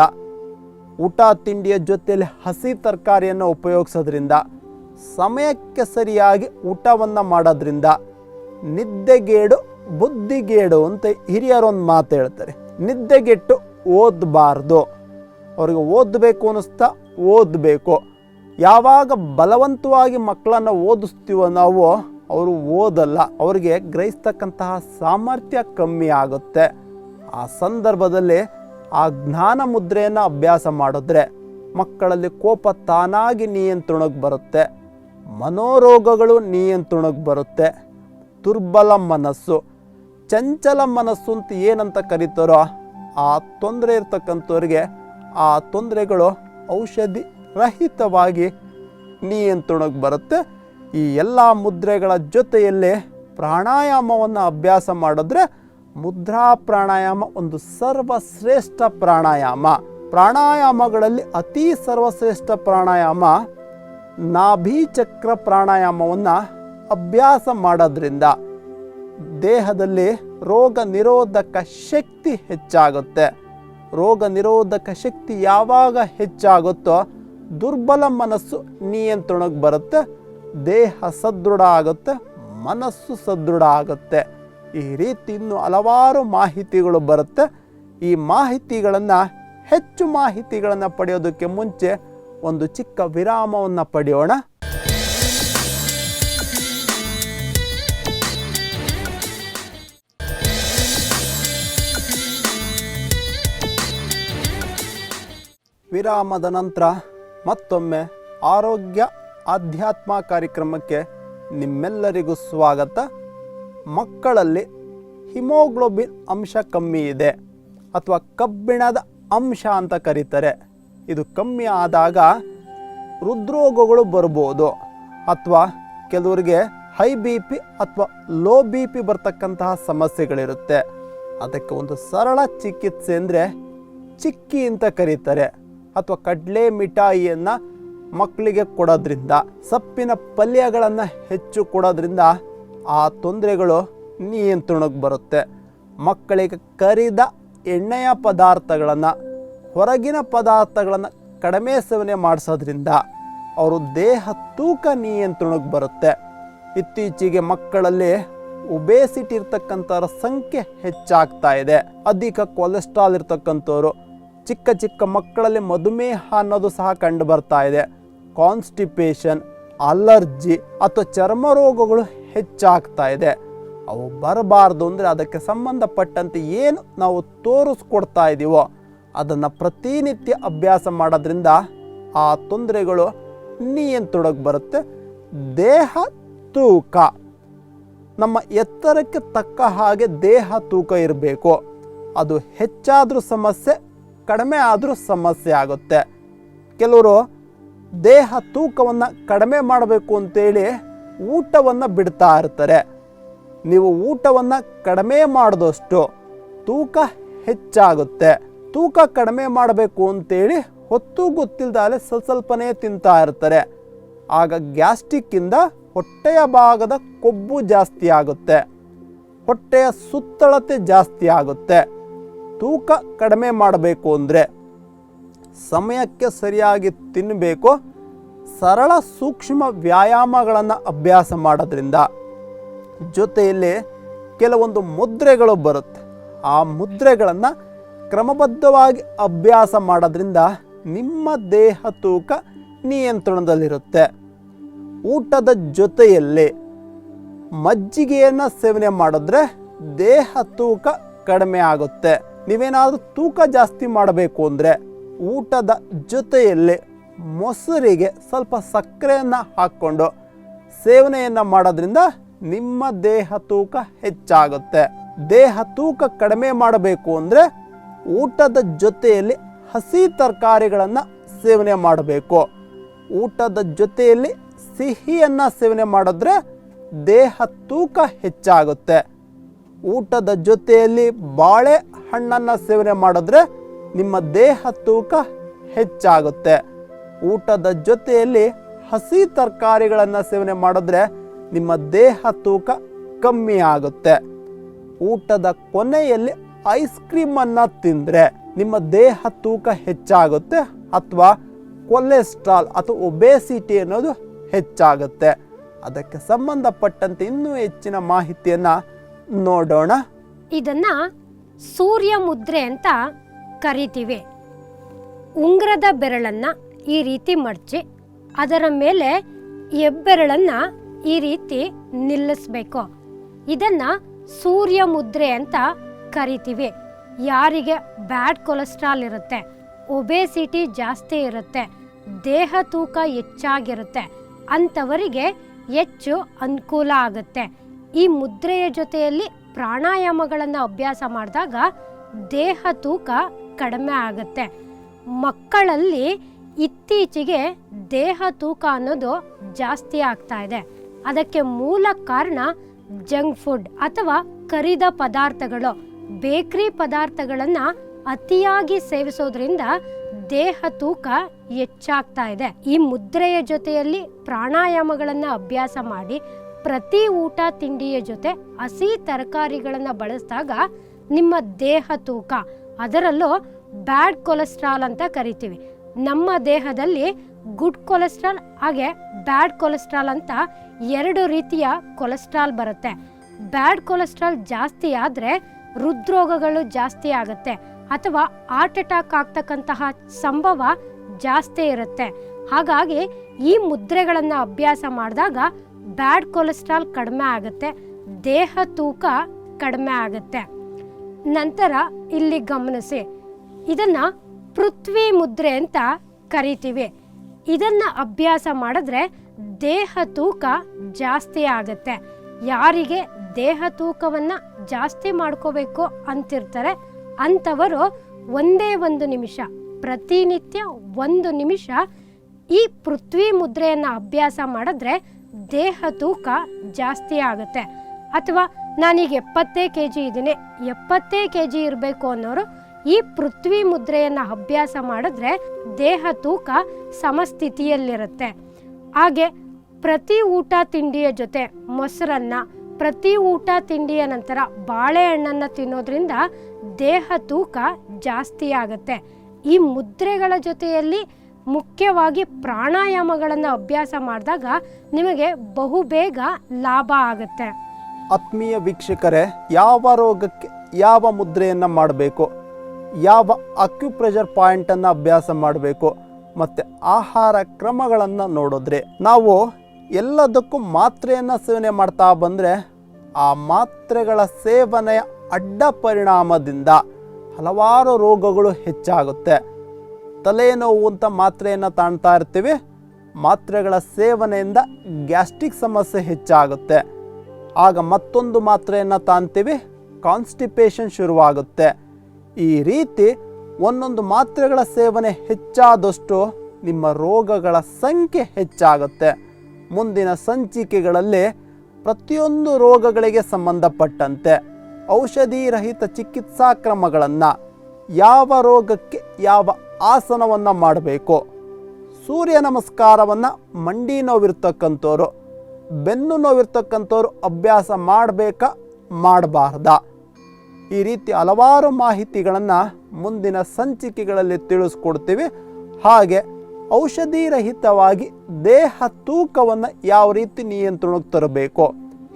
ಊಟ ತಿಂಡಿಯ ಜೊತೆಯಲ್ಲಿ ಹಸಿ ತರಕಾರಿಯನ್ನು ಉಪಯೋಗಿಸೋದ್ರಿಂದ, ಸಮಯಕ್ಕೆ ಸರಿಯಾಗಿ ಊಟವನ್ನು ಮಾಡೋದ್ರಿಂದ ನಿದ್ದೆಗೇಡು ಬುದ್ಧಿಗೇಡು ಅಂತ ಹಿರಿಯರೊಂದು ಮಾತು ಹೇಳ್ತಾರೆ. ನಿದ್ದೆಗೆಟ್ಟು ಓದಬಾರ್ದು. ಅವ್ರಿಗೆ ಓದಬೇಕು ಅನ್ನಿಸ್ತಾ ಓದಬೇಕು. ಯಾವಾಗ ಬಲವಂತವಾಗಿ ಮಕ್ಕಳನ್ನು ಓದಿಸ್ತೀವೋ ನಾವು, ಅವರು ಓದಲ್ಲ, ಅವರಿಗೆ ಗ್ರಹಿಸ್ತಕ್ಕಂತಹ ಸಾಮರ್ಥ್ಯ ಕಮ್ಮಿ ಆಗುತ್ತೆ. ಆ ಸಂದರ್ಭದಲ್ಲಿ ಆ ಜ್ಞಾನ ಮುದ್ರೆಯನ್ನು ಅಭ್ಯಾಸ ಮಾಡಿದ್ರೆ ಮಕ್ಕಳಲ್ಲಿ ಕೋಪ ತಾನಾಗಿ ನಿಯಂತ್ರಣಕ್ಕೆ ಬರುತ್ತೆ, ಮನೋರೋಗಗಳು ನಿಯಂತ್ರಣಕ್ಕೆ ಬರುತ್ತೆ, ದುರ್ಬಲ ಮನಸ್ಸು, ಚಂಚಲ ಮನಸ್ಸು ಅಂತ ಏನಂತ ಕರೀತಾರೋ ಆ ತೊಂದರೆ ಇರ್ತಕ್ಕಂಥವ್ರಿಗೆ ಆ ತೊಂದರೆಗಳು ಔಷಧಿ ರಹಿತವಾಗಿ ನಿಯಂತ್ರಣಕ್ಕೆ ಬರುತ್ತೆ. ಈ ಎಲ್ಲ ಮುದ್ರೆಗಳ ಜೊತೆಯಲ್ಲಿ ಪ್ರಾಣಾಯಾಮವನ್ನು ಅಭ್ಯಾಸ ಮಾಡಿದ್ರೆ ಮುದ್ರಾ ಪ್ರಾಣಾಯಾಮ ಒಂದು ಸರ್ವಶ್ರೇಷ್ಠ ಪ್ರಾಣಾಯಾಮ. ಪ್ರಾಣಾಯಾಮಗಳಲ್ಲಿ ಅತಿ ಸರ್ವಶ್ರೇಷ್ಠ ಪ್ರಾಣಾಯಾಮ ನಾಭಿಚಕ್ರ ಪ್ರಾಣಾಯಾಮವನ್ನು ಅಭ್ಯಾಸ ಮಾಡೋದ್ರಿಂದ ದೇಹದಲ್ಲಿ ರೋಗ ನಿರೋಧಕ ಶಕ್ತಿ ಹೆಚ್ಚಾಗುತ್ತೆ. ರೋಗ ನಿರೋಧಕ ಶಕ್ತಿ ಯಾವಾಗ ಹೆಚ್ಚಾಗುತ್ತೋ ದುರ್ಬಲ ಮನಸ್ಸು ನಿಯಂತ್ರಣಕ್ಕೆ ಬರುತ್ತೆ, ದೇಹ ಸದೃಢ ಆಗುತ್ತೆ, ಮನಸ್ಸು ಸದೃಢ ಆಗುತ್ತೆ. ಈ ರೀತಿ ಇನ್ನೂ ಹಲವಾರು ಮಾಹಿತಿಗಳು ಬರುತ್ತೆ. ಈ ಮಾಹಿತಿಗಳನ್ನು ಹೆಚ್ಚು ಮಾಹಿತಿಗಳನ್ನು ಪಡೆಯೋದಕ್ಕೆ ಮುಂಚೆ ಒಂದು ಚಿಕ್ಕ ವಿರಾಮವನ್ನು ಪಡೆಯೋಣ. ವಿರಾಮದ ನಂತರ ಮತ್ತೊಮ್ಮೆ ಆರೋಗ್ಯ ಆಧ್ಯಾತ್ಮ ಕಾರ್ಯಕ್ರಮಕ್ಕೆ ನಿಮ್ಮೆಲ್ಲರಿಗೂ ಸ್ವಾಗತ. ಮಕ್ಕಳಲ್ಲಿ ಹಿಮೋಗ್ಲೋಬಿನ್ ಅಂಶ ಕಮ್ಮಿ ಇದೆ ಅಥವಾ ಕಬ್ಬಿಣದ ಅಂಶ ಅಂತ ಕರೀತಾರೆ. ಇದು ಕಮ್ಮಿ ಆದಾಗ ಹೃದ್ರೋಗಗಳು ಬರ್ಬೋದು ಅಥವಾ ಕೆಲವರಿಗೆ ಹೈ ಬಿ ಪಿ ಅಥವಾ ಲೋ ಬಿ ಪಿ ಬರ್ತಕ್ಕಂತಹ ಸಮಸ್ಯೆಗಳಿರುತ್ತೆ. ಅದಕ್ಕೆ ಒಂದು ಸರಳ ಚಿಕಿತ್ಸೆ ಅಂದರೆ ಚಿಕ್ಕಿ ಅಂತ ಕರೀತಾರೆ. ಅಥವಾ ಕಡಲೆ ಮಿಠಾಯಿಯನ್ನು ಮಕ್ಕಳಿಗೆ ಕೊಡೋದ್ರಿಂದ, ಸೊಪ್ಪಿನ ಪಲ್ಯಗಳನ್ನು ಹೆಚ್ಚು ಕೊಡೋದ್ರಿಂದ ಆ ತೊಂದರೆಗಳು ನಿಯಂತ್ರಣಕ್ಕೆ ಬರುತ್ತೆ. ಮಕ್ಕಳಿಗೆ ಕರಿದ ಎಣ್ಣೆಯ ಪದಾರ್ಥಗಳನ್ನು, ಹೊರಗಿನ ಪದಾರ್ಥಗಳನ್ನು ಕಡಿಮೆ ಸೇವನೆ ಮಾಡಿಸೋದ್ರಿಂದ ಅವರು ದೇಹ ತೂಕ ನಿಯಂತ್ರಣಕ್ಕೆ ಬರುತ್ತೆ. ಇತ್ತೀಚೆಗೆ ಮಕ್ಕಳಲ್ಲಿ ಒಬೇಸಿಟಿ ಇರ್ತಕ್ಕಂಥವ್ರ ಸಂಖ್ಯೆ ಹೆಚ್ಚಾಗ್ತಾ ಇದೆ. ಅಧಿಕ ಕೊಲೆಸ್ಟ್ರಾಲ್ ಇರ್ತಕ್ಕಂಥವ್ರು, ಚಿಕ್ಕ ಚಿಕ್ಕ ಮಕ್ಕಳಲ್ಲಿ ಮಧುಮೇಹ ಅನ್ನೋದು ಸಹ ಕಂಡು ಬರ್ತಾ ಇದೆ. ಕಾನ್ಸ್ಟಿಪೇಷನ್, ಅಲರ್ಜಿ ಅಥವಾ ಚರ್ಮ ರೋಗಗಳು ಹೆಚ್ಚಾಗ್ತಾ ಇದೆ. ಅವು ಬರಬಾರ್ದು ಅಂದರೆ ಅದಕ್ಕೆ ಸಂಬಂಧಪಟ್ಟಂತೆ ಏನು ನಾವು ತೋರಿಸ್ಕೊಡ್ತಾ ಇದ್ದೀವೋ ಅದನ್ನು ಪ್ರತಿನಿತ್ಯ ಅಭ್ಯಾಸ ಮಾಡೋದ್ರಿಂದ ಆ ತೊಂದರೆಗಳು ನಿಯಂತ್ರಣಕ್ಕೆ ಬರುತ್ತೆ. ದೇಹ ತೂಕ, ನಮ್ಮ ಎತ್ತರಕ್ಕೆ ತಕ್ಕ ಹಾಗೆ ದೇಹ ತೂಕ ಇರಬೇಕು. ಅದು ಹೆಚ್ಚಾದರೂ ಸಮಸ್ಯೆ, ಕಡಿಮೆ ಆದರೂ ಸಮಸ್ಯೆ ಆಗುತ್ತೆ. ಕೆಲವರು ದೇಹ ತೂಕವನ್ನು ಕಡಿಮೆ ಮಾಡಬೇಕು ಅಂತೇಳಿ ಊಟವನ್ನು ಬಿಡ್ತಾ ಇರ್ತಾರೆ. ನೀವು ಊಟವನ್ನು ಕಡಿಮೆ ಮಾಡಿದಷ್ಟು ತೂಕ ಹೆಚ್ಚಾಗುತ್ತೆ. ತೂಕ ಕಡಿಮೆ ಮಾಡಬೇಕು ಅಂತೇಳಿ ಹೊತ್ತು ಗೊತ್ತಿಲ್ಲದೆ ಸ್ವಲ್ಪನೇ ತಿಂತಾ ಇರ್ತಾರೆ. ಆಗ ಗ್ಯಾಸ್ಟ್ರಿಕ್ಕಿಂದ ಹೊಟ್ಟೆಯ ಭಾಗದ ಕೊಬ್ಬು ಜಾಸ್ತಿ ಆಗುತ್ತೆ, ಹೊಟ್ಟೆಯ ಸುತ್ತಳತೆ ಜಾಸ್ತಿ ಆಗುತ್ತೆ. ತೂಕ ಕಡಿಮೆ ಮಾಡಬೇಕು ಅಂದರೆ ಸಮಯಕ್ಕೆ ಸರಿಯಾಗಿ ತಿನ್ನಬೇಕು. ಸರಳ ಸೂಕ್ಷ್ಮ ವ್ಯಾಯಾಮಗಳನ್ನು ಅಭ್ಯಾಸ ಮಾಡೋದ್ರಿಂದ, ಜೊತೆಯಲ್ಲಿ ಕೆಲವೊಂದು ಮುದ್ರೆಗಳು ಬರುತ್ತೆ. ಆ ಮುದ್ರೆಗಳನ್ನು ಕ್ರಮಬದ್ಧವಾಗಿ ಅಭ್ಯಾಸ ಮಾಡೋದ್ರಿಂದ ನಿಮ್ಮ ದೇಹ ತೂಕ ನಿಯಂತ್ರಣದಲ್ಲಿರುತ್ತೆ. ಊಟದ ಜೊತೆಯಲ್ಲಿ ಮಜ್ಜಿಗೆಯನ್ನು ಸೇವನೆ ಮಾಡಿದ್ರೆ ದೇಹ ತೂಕ ಕಡಿಮೆ ಆಗುತ್ತೆ. ನೀವೇನಾದರೂ ತೂಕ ಜಾಸ್ತಿ ಮಾಡಬೇಕು ಅಂದರೆ ಊಟದ ಜೊತೆಯಲ್ಲಿ ಮೊಸರಿಗೆ ಸ್ವಲ್ಪ ಸಕ್ಕರೆಯನ್ನು ಹಾಕ್ಕೊಂಡು ಸೇವನೆಯನ್ನು ಮಾಡೋದ್ರಿಂದ ನಿಮ್ಮ ದೇಹ ತೂಕ ಹೆಚ್ಚಾಗುತ್ತೆ. ದೇಹ ತೂಕ ಕಡಿಮೆ ಮಾಡಬೇಕು ಅಂದರೆ ಊಟದ ಜೊತೆಯಲ್ಲಿ ಹಸಿ ತರಕಾರಿಗಳನ್ನು ಸೇವನೆ ಮಾಡಬೇಕು. ಊಟದ ಜೊತೆಯಲ್ಲಿ ಸಿಹಿಯನ್ನು ಸೇವನೆ ಮಾಡಿದ್ರೆ ದೇಹ ತೂಕ ಹೆಚ್ಚಾಗುತ್ತೆ. ಊಟದ ಜೊತೆಯಲ್ಲಿ ಬಾಳೆ ಹಣ್ಣನ್ನು ಸೇವನೆ ಮಾಡಿದ್ರೆ ನಿಮ್ಮ ದೇಹ ತೂಕ ಹೆಚ್ಚಾಗುತ್ತೆ. ಊಟದ ಜೊತೆಯಲ್ಲಿ ಹಸಿ ತರಕಾರಿಗಳನ್ನು ಸೇವನೆ ಮಾಡಿದ್ರೆ ನಿಮ್ಮ ದೇಹ ತೂಕ ಕಮ್ಮಿ ಆಗುತ್ತೆ. ಊಟದ ಕೊನೆಯಲ್ಲಿ ಐಸ್ ಕ್ರೀಮನ್ನು ತಿಂದರೆ ನಿಮ್ಮ ದೇಹ ತೂಕ ಹೆಚ್ಚಾಗುತ್ತೆ ಅಥವಾ ಕೊಲೆಸ್ಟ್ರಾಲ್ ಅಥವಾ ಒಬೇಸಿಟಿ ಅನ್ನೋದು ಹೆಚ್ಚಾಗುತ್ತೆ. ಅದಕ್ಕೆ ಸಂಬಂಧಪಟ್ಟಂತೆ ಇನ್ನೂ ಹೆಚ್ಚಿನ ಮಾಹಿತಿಯನ್ನು ನೋಡೋಣ. ಇದನ್ನ ಸೂರ್ಯ ಮುದ್ರೆ ಅಂತ ಕರಿತೀವಿ. ಉಂಗುರದ ಬೆರಳನ್ನ ಈ ರೀತಿ ಮಡಚಿ ಅದರ ಮೇಲೆ ಹೆಬ್ಬೆರಳನ್ನ ಈ ರೀತಿ ನಿಲ್ಲಿಸ್ಬೇಕು. ಇದನ್ನ ಸೂರ್ಯ ಮುದ್ರೆ ಅಂತ ಕರಿತೀವಿ. ಯಾರಿಗೆ ಬ್ಯಾಡ್ ಕೊಲೆಸ್ಟ್ರಾಲ್ ಇರುತ್ತೆ, ಒಬೇಸಿಟಿ ಜಾಸ್ತಿ ಇರುತ್ತೆ, ದೇಹ ತೂಕ ಹೆಚ್ಚಾಗಿರುತ್ತೆ ಅಂಥವರಿಗೆ ಹೆಚ್ಚು ಅನುಕೂಲ ಆಗುತ್ತೆ. ಈ ಮುದ್ರೆಯ ಜೊತೆಯಲ್ಲಿ ಪ್ರಾಣಾಯಾಮಗಳನ್ನು ಅಭ್ಯಾಸ ಮಾಡಿದಾಗ ದೇಹ ತೂಕ ಕಡಿಮೆ ಆಗುತ್ತೆ. ಮಕ್ಕಳಲ್ಲಿ ಇತ್ತೀಚೆಗೆ ದೇಹ ತೂಕ ಅನ್ನೋದು ಜಾಸ್ತಿ ಆಗ್ತಾ ಇದೆ. ಅದಕ್ಕೆ ಮೂಲ ಕಾರಣ ಜಂಕ್ ಫುಡ್ ಅಥವಾ ಕರಿದ ಪದಾರ್ಥಗಳು, ಬೇಕರಿ ಪದಾರ್ಥಗಳನ್ನು ಅತಿಯಾಗಿ ಸೇವಿಸೋದ್ರಿಂದ ದೇಹ ತೂಕ ಹೆಚ್ಚಾಗ್ತಾ ಇದೆ. ಈ ಮುದ್ರೆಯ ಜೊತೆಯಲ್ಲಿ ಪ್ರಾಣಾಯಾಮಗಳನ್ನು ಅಭ್ಯಾಸ ಮಾಡಿ ಪ್ರತಿ ಊಟ ತಿಂಡಿಯ ಜೊತೆ ಹಸಿ ತರಕಾರಿಗಳನ್ನು ಬಳಸಿದಾಗ ನಿಮ್ಮ ದೇಹ ತೂಕ, ಅದರಲ್ಲೂ ಬ್ಯಾಡ್ ಕೊಲೆಸ್ಟ್ರಾಲ್ ಅಂತ ಕರಿತೀವಿ, ನಮ್ಮ ದೇಹದಲ್ಲಿ ಗುಡ್ ಕೊಲೆಸ್ಟ್ರಾಲ್ ಹಾಗೆ ಬ್ಯಾಡ್ ಕೊಲೆಸ್ಟ್ರಾಲ್ ಅಂತ 2 ರೀತಿಯ ಕೊಲೆಸ್ಟ್ರಾಲ್ ಬರುತ್ತೆ. ಬ್ಯಾಡ್ ಕೊಲೆಸ್ಟ್ರಾಲ್ ಜಾಸ್ತಿ ಆದರೆ ಹೃದ್ರೋಗಗಳು ಜಾಸ್ತಿ ಆಗುತ್ತೆ ಅಥವಾ ಹಾರ್ಟ್ ಅಟ್ಯಾಕ್ ಆಗ್ತಕ್ಕಂತಹ ಸಂಭವ ಜಾಸ್ತಿ ಇರುತ್ತೆ. ಹಾಗಾಗಿ ಈ ಮುದ್ರೆಗಳನ್ನು ಅಭ್ಯಾಸ ಮಾಡಿದಾಗ ಬ್ಯಾಡ್ ಕೊಲೆಸ್ಟ್ರಾಲ್ ಕಡಿಮೆ ಆಗುತ್ತೆ, ದೇಹ ತೂಕ ಕಡಿಮೆ ಆಗುತ್ತೆ. ನಂತರ ಇಲ್ಲಿ ಗಮನಿಸಿ, ಇದನ್ನು ಪೃಥ್ವಿ ಮುದ್ರೆ ಅಂತ ಕರಿತೀವಿ. ಇದನ್ನು ಅಭ್ಯಾಸ ಮಾಡಿದ್ರೆ ದೇಹ ತೂಕ ಜಾಸ್ತಿ ಆಗುತ್ತೆ. ಯಾರಿಗೆ ದೇಹ ತೂಕವನ್ನು ಜಾಸ್ತಿ ಮಾಡ್ಕೋಬೇಕು ಅಂತಿರ್ತಾರೆ ಅಂಥವರು ಒಂದೇ 1 ನಿಮಿಷ, ಪ್ರತಿನಿತ್ಯ 1 ನಿಮಿಷ ಈ ಪೃಥ್ವಿ ಮುದ್ರೆಯನ್ನು ಅಭ್ಯಾಸ ಮಾಡಿದ್ರೆ ದೇಹ ತೂಕ ಜಾಸ್ತಿ ಆಗುತ್ತೆ. ಅಥವಾ ನಾನೀಗ 70 kg ಇದ್ದೀನಿ, 70 kg ಇರಬೇಕು ಅನ್ನೋರು ಈ ಪೃಥ್ವಿ ಮುದ್ರೆಯನ್ನು ಅಭ್ಯಾಸ ಮಾಡಿದ್ರೆ ದೇಹ ತೂಕ ಸಮಸ್ಥಿತಿಯಲ್ಲಿರುತ್ತೆ. ಹಾಗೆ ಪ್ರತಿ ಊಟ ತಿಂಡಿಯ ಜೊತೆ ಮೊಸರನ್ನ, ಪ್ರತಿ ಊಟ ತಿಂಡಿಯ ನಂತರ ಬಾಳೆಹಣ್ಣನ್ನು ತಿನ್ನೋದ್ರಿಂದ ದೇಹ ತೂಕ ಜಾಸ್ತಿ ಆಗುತ್ತೆ. ಈ ಮುದ್ರೆಗಳ ಜೊತೆಯಲ್ಲಿ ಮುಖ್ಯವಾಗಿ ಪ್ರಾಣಾಯಾಮಗಳನ್ನು ಅಭ್ಯಾಸ ಮಾಡಿದಾಗ ನಿಮಗೆ ಬಹುಬೇಗ ಲಾಭ ಆಗುತ್ತೆ. ಆತ್ಮೀಯ ವೀಕ್ಷಕರೇ, ಯಾವ ರೋಗಕ್ಕೆ ಯಾವ ಮುದ್ರೆಯನ್ನು ಮಾಡಬೇಕು, ಯಾವ ಅಕ್ಯುಪ್ರೆಷರ್ ಪಾಯಿಂಟನ್ನು ಅಭ್ಯಾಸ ಮಾಡಬೇಕು ಮತ್ತು ಆಹಾರ ಕ್ರಮಗಳನ್ನು ನೋಡಿದ್ರೆ ನಾವು ಎಲ್ಲದಕ್ಕೂ ಮಾತ್ರೆಯನ್ನು ಸೇವನೆ ಮಾಡ್ತಾ ಬಂದರೆ ಆ ಮಾತ್ರೆಗಳ ಸೇವನೆಯ ಅಡ್ಡ ಪರಿಣಾಮದಿಂದ ಹಲವಾರು ರೋಗಗಳು ಹೆಚ್ಚಾಗುತ್ತೆ. ತಲೆನೋವು ಅಂತ ಮಾತ್ರೆಯನ್ನು ತಾಣ್ತಾ ಇರ್ತೀವಿ, ಮಾತ್ರೆಗಳ ಸೇವನೆಯಿಂದ ಗ್ಯಾಸ್ಟ್ರಿಕ್ ಸಮಸ್ಯೆ ಹೆಚ್ಚಾಗುತ್ತೆ. ಆಗ ಮತ್ತೊಂದು ಮಾತ್ರೆಯನ್ನು ತಾಂತೀವಿ, ಕಾನ್ಸ್ಟಿಪೇಷನ್ ಶುರುವಾಗುತ್ತೆ. ಈ ರೀತಿ ಒಂದೊಂದು ಮಾತ್ರೆಗಳ ಸೇವನೆ ಹೆಚ್ಚಾದಷ್ಟು ನಿಮ್ಮ ರೋಗಗಳ ಸಂಖ್ಯೆ ಹೆಚ್ಚಾಗುತ್ತೆ. ಮುಂದಿನ ಸಂಚಿಕೆಗಳಲ್ಲಿ ಪ್ರತಿಯೊಂದು ರೋಗಗಳಿಗೆ ಸಂಬಂಧಪಟ್ಟಂತೆ ಔಷಧಿ ರಹಿತ ಚಿಕಿತ್ಸಾ ಕ್ರಮಗಳನ್ನು, ಯಾವ ರೋಗಕ್ಕೆ ಯಾವ ಆಸನವನ್ನು ಮಾಡಬೇಕು, ಸೂರ್ಯ ನಮಸ್ಕಾರವನ್ನು ಮಂಡಿ ನೋವಿರ್ತಕ್ಕಂಥವ್ರು, ಬೆನ್ನು ನೋವಿರ್ತಕ್ಕಂಥವ್ರು ಅಭ್ಯಾಸ ಮಾಡಬೇಕಾ ಮಾಡಬಾರ್ದಾ, ಈ ರೀತಿ ಹಲವಾರು ಮಾಹಿತಿಗಳನ್ನು ಮುಂದಿನ ಸಂಚಿಕೆಗಳಲ್ಲಿ ತಿಳಿಸ್ಕೊಡ್ತೀವಿ. ಹಾಗೆ ಔಷಧಿ ರಹಿತವಾಗಿ ದೇಹ ತೂಕವನ್ನು ಯಾವ ರೀತಿ ನಿಯಂತ್ರಣಕ್ಕೆ ತರಬೇಕು.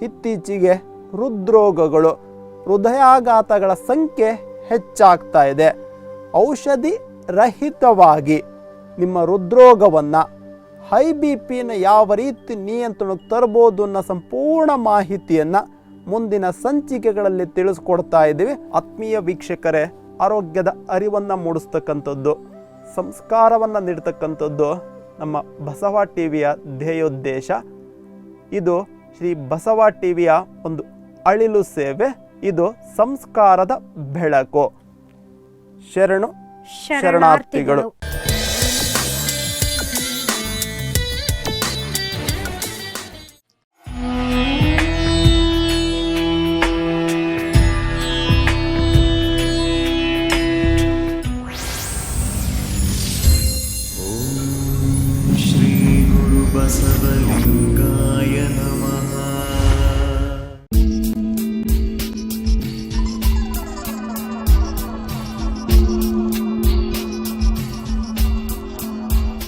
ಇತ್ತೀಚೆಗೆ ಹೃದ್ರೋಗಗಳು, ಹೃದಯಾಘಾತಗಳ ಸಂಖ್ಯೆ ಹೆಚ್ಚಾಗ್ತಾ ಇದೆ. ಔಷಧಿ ರಹಿತವಾಗಿ ನಿಮ್ಮ ಹೃದ್ರೋಗವನ್ನು, ಹೈ ಬಿ ಪಿನ ಯಾವ ರೀತಿ ನಿಯಂತ್ರಣಕ್ಕೆ ತರಬಹುದು ಅನ್ನೋ ಸಂಪೂರ್ಣ ಮಾಹಿತಿಯನ್ನು ಮುಂದಿನ ಸಂಚಿಕೆಗಳಲ್ಲಿ ತಿಳಿಸ್ಕೊಡ್ತಾ ಇದ್ದೀವಿ. ಆತ್ಮೀಯ ವೀಕ್ಷಕರೇ, ಆರೋಗ್ಯದ ಅರಿವನ್ನು ಮೂಡಿಸ್ತಕ್ಕಂಥದ್ದು, ಸಂಸ್ಕಾರವನ್ನು ನೀಡ್ತಕ್ಕಂಥದ್ದು ನಮ್ಮ ಬಸವ ಟಿವಿಯ ಧ್ಯೇಯೋದ್ದೇಶ. ಇದು ಶ್ರೀ ಬಸವ ಟಿವಿಯ ಒಂದು ಅಳಿಲು ಸೇವೆ. ಇದು ಸಂಸ್ಕಾರದ ಬೆಳಕು. ಶರಣಾರ್ಥಿಗಳು. श्री गुरु बसवलिंगाय नमः।